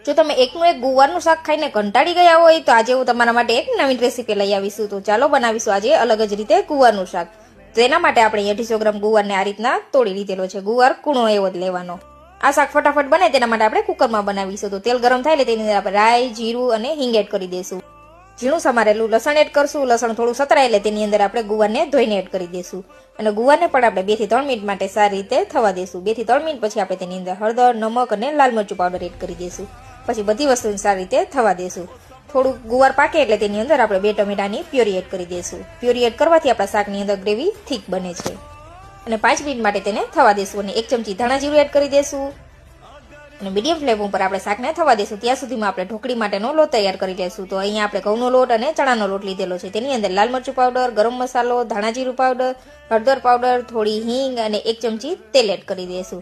જો તમે એકનું એક ગુવારનું શાક ખાઈને કંટાળી ગયા હોય તો આજે હું તમારા માટે એક નવીન રેસીપી લઈ આવીશું. તો ચાલો બનાવીશું આજે અલગ જ રીતે ગુવારનું શાક. તેના માટે આપણે 250 ગ્રામ ગુવારને આ રીતના તોડી લીધેલો છે. ગુવાર કૂણો એવો જ લેવાનો. આ શાક ફટાફટ બને તેના માટે આપણે કુકરમાં બનાવીશું. તો તેલ ગરમ થાય એટલે તેની અંદર આપણે રાઈ, જીરું અને હિંગ એડ કરી દઈશું. ઝીણું સમારેલું લસણ એડ કરશું. લસણ થોડું સતરાય એટલે તેની અંદર આપણે ગુવારને ધોઈને એડ કરી દઈશું. અને ગુવારને પણ આપણે 2 થી 3 મિનિટ માટે સારી રીતે થવા દઈશું. 2 થી 3 મિનિટ પછી આપણે તેની અંદર હળદર, નમક અને લાલ મરચું પાવડર એડ કરી દઈશું. પછી બધી વસ્તુને સારી રીતે થવા દઈશું. થોડું ગુવાર પાકે એટલે તેની અંદર આપણે 2 ટમેટાની પ્યોરી એડ કરી દઈશું. પ્યોરી એડ કરવાથી આપણા શાકની અંદર ગ્રેવી થીક બને છે. અને 5 મિનિટ માટે તેને થવા દઈશું. અને 1 ચમચી ધાણા જીરું એડ કરી દઈશું. અને મીડિયમ ફ્લેમ ઉપર આપણે શાકને થવા દઈશું. ત્યાં સુધીમાં આપણે ઢોકળી માટેનો લોટ તૈયાર કરી લઈશું. તો અહીંયા આપણે ઘઉંનો લોટ અને ચણાનો લોટ લીધેલો છે. તેની અંદર લાલ મરચું પાવડર, ગરમ મસાલો, ધાણા જીરું પાવડર, હળદર પાવડર, થોડી હિંગ અને 1 ચમચી તેલ એડ કરી દઈશું.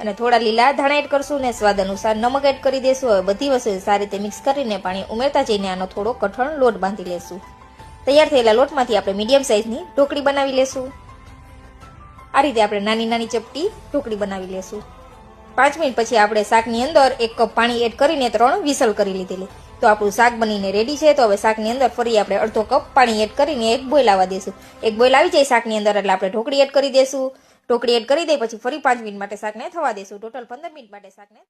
અને થોડા લીલા ધાણા એડ કરશું અને સ્વાદ અનુસાર નમક એડ કરી દઈશું. હવે બધી વસ્તુ સારી રીતે મિક્સ કરીને પાણી ઉમેરતા જઈને આનો થોડો કઠણ લોટ બાંધી લેશું. તૈયાર થયેલા લોટમાંથી આપણે મીડિયમ સાઇઝની ઢોકળી બનાવી લેશું. આ રીતે આપણે નાની નાની ચપટી ઢોકળી બનાવી લેશું. 5 મિનિટ પછી આપણે શાકની અંદર 1 કપ પાણી એડ કરીને 3 વિસલ કરી લીધેલી. તો આપણું શાક બનીને રેડી છે. તો હવે શાકની અંદર ફરી આપણે અડધો કપ પાણી એડ કરીને એક બોઇલ આવવા દઈશું. એક બોઇલ આવી જાય શાકની અંદર એટલે આપણે ઢોકળી એડ કરી દઈશું. ઢોકળી એડ કરી દઈ પછી ફરી 5 મિનિટ માટે શાકને થવા દઈશું. ટોટલ 15 મિનિટ માટે શાકને